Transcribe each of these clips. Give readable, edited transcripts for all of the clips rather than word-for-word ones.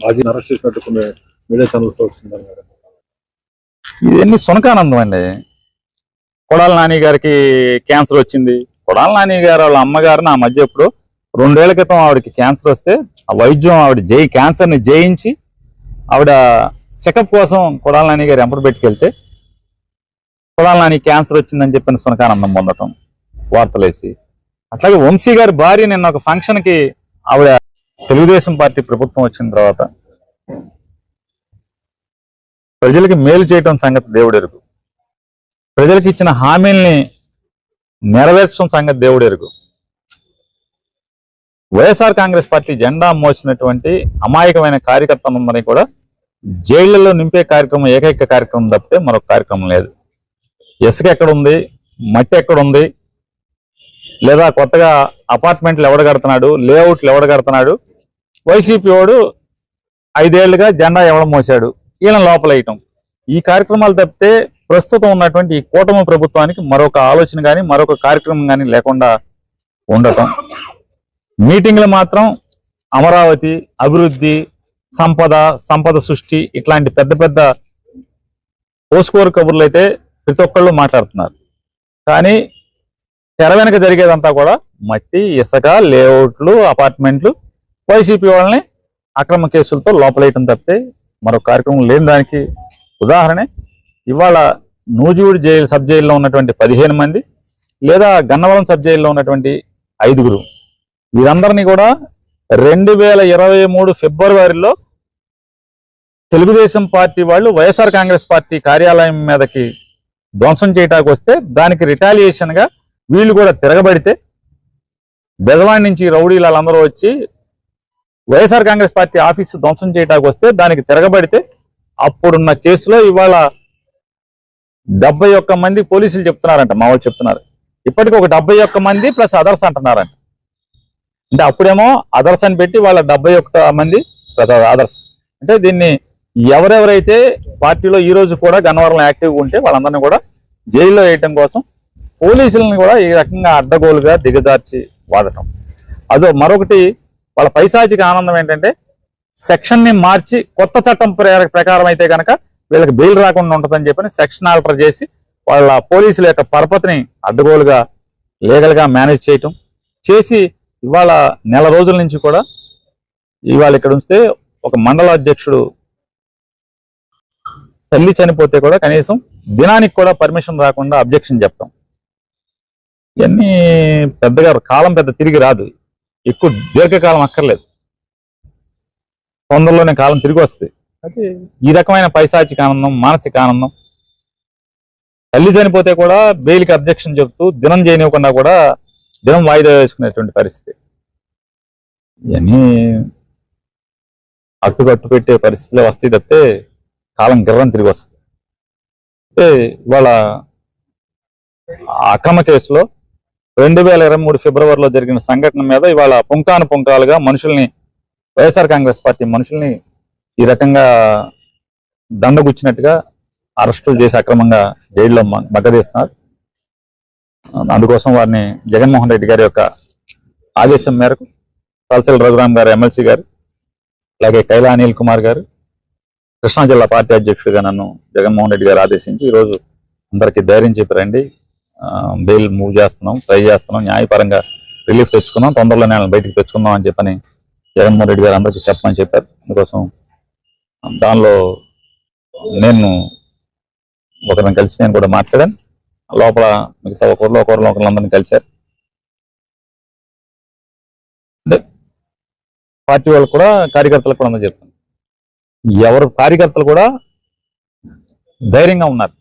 మాజీ అరెస్ట్ చేసినట్టు కొన్ని మీడియా ఛానల్స్ వచ్చిందని మేడం. ఇవన్నీ సునకానందం అండి. కొడాల నాని గారికి క్యాన్సర్ వచ్చింది. కొడాల నాని గారు వాళ్ళ అమ్మగారు నా మధ్య ఎప్పుడు 2 ఏళ్ల క్రితం ఆవిడకి క్యాన్సర్ వస్తే ఆ వైద్యం ఆవిడ క్యాన్సర్ని జయించి ఆవిడ చెకప్ కోసం కొడాల నాని గారు ఎంపటి పెట్టుకెళ్తే కొడాల నాని క్యాన్సర్ వచ్చిందని చెప్పిన సునకానందం పొందటం వార్తలేసి. అట్లాగే వంశీ గారి భార్య నిన్న ఒక ఫంక్షన్కి ఆవిడ తెలుగుదేశం పార్టీ ప్రభుత్వం వచ్చిన తర్వాత ప్రజలకి మేలు చేయటం సంగతి దేవుడెరుగు, ప్రజలకు ఇచ్చిన హామీల్ని నెరవేర్చడం సంగతి దేవుడెరుగు. వైఎస్ఆర్ కాంగ్రెస్ పార్టీ జెండా మోసినటువంటి అమాయకమైన కార్యకర్తలందరినీ కూడా జైళ్లలో నింపే కార్యక్రమం ఏకైక కార్యక్రమం తప్పితే మరొక కార్యక్రమం లేదు. ఇసుక ఎక్కడుంది, మట్టి ఎక్కడుంది, లేదా కొత్తగా అపార్ట్మెంట్లు ఎవడ కడుతున్నాడు, లేఅవుట్లు ఎవడ కడుతున్నాడు, వైసీపీ వాడు 5 ఏళ్లుగా జెండా ఎవడ మోసాడు, ఈయన లోపలేయటం, ఈ కార్యక్రమాలు తప్పితే ప్రస్తుతం ఉన్నటువంటి ఈ కూటమి ప్రభుత్వానికి మరొక ఆలోచన కానీ మరొక కార్యక్రమం కానీ లేకుండా ఉండటం. మీటింగ్లు మాత్రం అమరావతి, అభివృద్ధి, సంపద సృష్టి ఇట్లాంటి పెద్ద పెద్ద పోస్కోరు కబుర్లు అయితే ప్రతి ఒక్కళ్ళు మాట్లాడుతున్నారు. కానీ తెర వెనక జరిగేదంతా కూడా మట్టి, ఇసుక, లేఅవుట్లు, అపార్ట్మెంట్లు, వైసీపీ వాళ్ళని అక్రమ కేసులతో లోపలేయటం తప్పితే మరొక కార్యక్రమం లేని దానికి ఉదాహరణ ఇవాళ నూజివీడు సబ్ జైల్లో ఉన్నటువంటి 15 మంది, లేదా గన్నవరం సబ్ జైల్లో ఉన్నటువంటి 5గురు, వీరందరినీ కూడా 2023 ఫిబ్రవరిలో తెలుగుదేశం పార్టీ వాళ్ళు వైఎస్ఆర్ కాంగ్రెస్ పార్టీ కార్యాలయం మీదకి ధ్వంసం చేయటానికి వస్తే దానికి రిటాలియేషన్ గా వీళ్ళు కూడా తిరగబడితే బెజవాడి నుంచి రౌడీలు వాళ్ళందరూ వచ్చి వైఎస్ఆర్ కాంగ్రెస్ పార్టీ ఆఫీసు ధ్వంసం చేయటానికి వస్తే దానికి తిరగబడితే అప్పుడున్న కేసులో ఇవాళ 71 మంది పోలీసులు చెప్తున్నారంట, మా వాళ్ళు చెప్తున్నారు. ఇప్పటికి ఒక 71 మంది ప్లస్ అదర్స్ అంటున్నారంట. అంటే అప్పుడేమో అదర్స్ అని పెట్టి వాళ్ళ 71 మంది అదర్స్. అంటే దీన్ని ఎవరెవరైతే పార్టీలో ఈ రోజు కూడా గన్నవరంలో యాక్టివ్గా ఉంటే వాళ్ళందరినీ కూడా జైల్లో వేయటం కోసం పోలీసులను కూడా ఈ రకంగా అడ్డగోలుగా దిగజార్చి వాడటం. అదో మరొకటి వాళ్ళ పైశాచిక ఆనందం ఏంటంటే సెక్షన్ని మార్చి కొత్త చట్టం ప్రకారం అయితే కనుక వీళ్ళకి బెయిల్ రాకుండా ఉంటుందని చెప్పని సెక్షన్ ఆల్టర్ చేసి వాళ్ళ పోలీసుల యొక్క పరపతిని అడ్డగోలుగా లీగల్గా మేనేజ్ చేయటం చేసి ఇవాళ నెల రోజుల నుంచి కూడా ఇవాళ ఇక్కడ ఉంచితే ఒక మండల అధ్యక్షుడు తల్లి చనిపోతే కూడా కనీసం దినానికి కూడా పర్మిషన్ రాకుండా అబ్జెక్షన్ చెప్తాం. ఇవన్నీ పెద్దగా కాలం పెద్ద తిరిగి రాదు, ఎక్కువ దీర్ఘకాలం అక్కర్లేదు, తొందరలోనే కాలం తిరిగి వస్తుంది. అయితే ఈ రకమైన పైశాచిక ఆనందం, మానసిక ఆనందం, తల్లి చనిపోతే కూడా బెయిల్కి అబ్జెక్షన్ చెప్తూ దినం చేయనివ్వకుండా కూడా దినం వాయిదా వేసుకునేటువంటి పరిస్థితి, ఇవన్నీ అట్టుకట్టు పెట్టే పరిస్థితిలో వస్తాయి తప్పితే కాలం గిర్రం తిరిగి వస్తుంది. అంటే ఇవాళ అక్రమ కేసులో 2023 ఫిబ్రవరిలో జరిగిన సంఘటన మీద ఇవాళ పుంకాలుగా మనుషుల్ని, వైఎస్ఆర్ కాంగ్రెస్ పార్టీ మనుషుల్ని ఈ రకంగా దండగుచ్చినట్టుగా అరెస్టులు చేసి అక్రమంగా జైల్లో మగ్గదీస్తున్నారు. అందుకోసం వారిని జగన్మోహన్ రెడ్డి గారి యొక్క ఆదేశం మేరకు తలసల రఘురామ్ గారు, ఎమ్మెల్సీ గారు, అలాగే కైలా అనిల్ కుమార్ గారు, కృష్ణా జిల్లా పార్టీ అధ్యక్షుడిగా నన్ను జగన్మోహన్ రెడ్డి గారు ఆదేశించి ఈరోజు అందరికీ ధైర్యం చెప్పి రండి, బెయిల్ మూవ్ చేస్తున్నాం, ట్రై చేస్తున్నాం, న్యాయపరంగా రిలీఫ్ తెచ్చుకున్నాం, తొందరలోనే బయటికి తెచ్చుకుందాం అని చెప్పని జగన్మోహన్ రెడ్డి గారు అందరికీ చెప్పమని చెప్పారు. అందుకోసం దానిలో నేను ఒకరిని కలిసి నేను కూడా మాట్లాడాను. లోపల మిగతా ఒకరిని కలిశారు. అంటే పార్టీ వాళ్ళు కూడా కార్యకర్తలకు కూడా అందరూ చెప్తాను, ఎవరు కార్యకర్తలు కూడా ధైర్యంగా ఉన్నారు.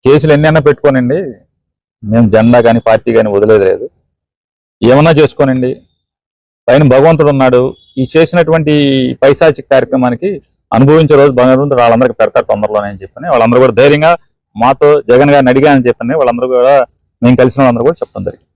కేసులు ఎన్నైనా పెట్టుకోనండి, మేము జెండా కానీ పార్టీ కానీ వదిలేదు లేదు, ఏమన్నా చేసుకోనండి, పైన భగవంతుడు ఉన్నాడు, ఈ చేసినటువంటి పైశాచిక కార్యక్రమానికి అనుభవించే రోజు భగవంతుడు వాళ్ళందరికీ పెడతారు తొందరలోనే అని చెప్పని వాళ్ళందరూ కూడా ధైర్యంగా మాతో జగన్ గారిని అడిగానని చెప్పని వాళ్ళందరూ కూడా మేము కలిసిన వాళ్ళందరూ కూడా చెప్తాం జరిగింది.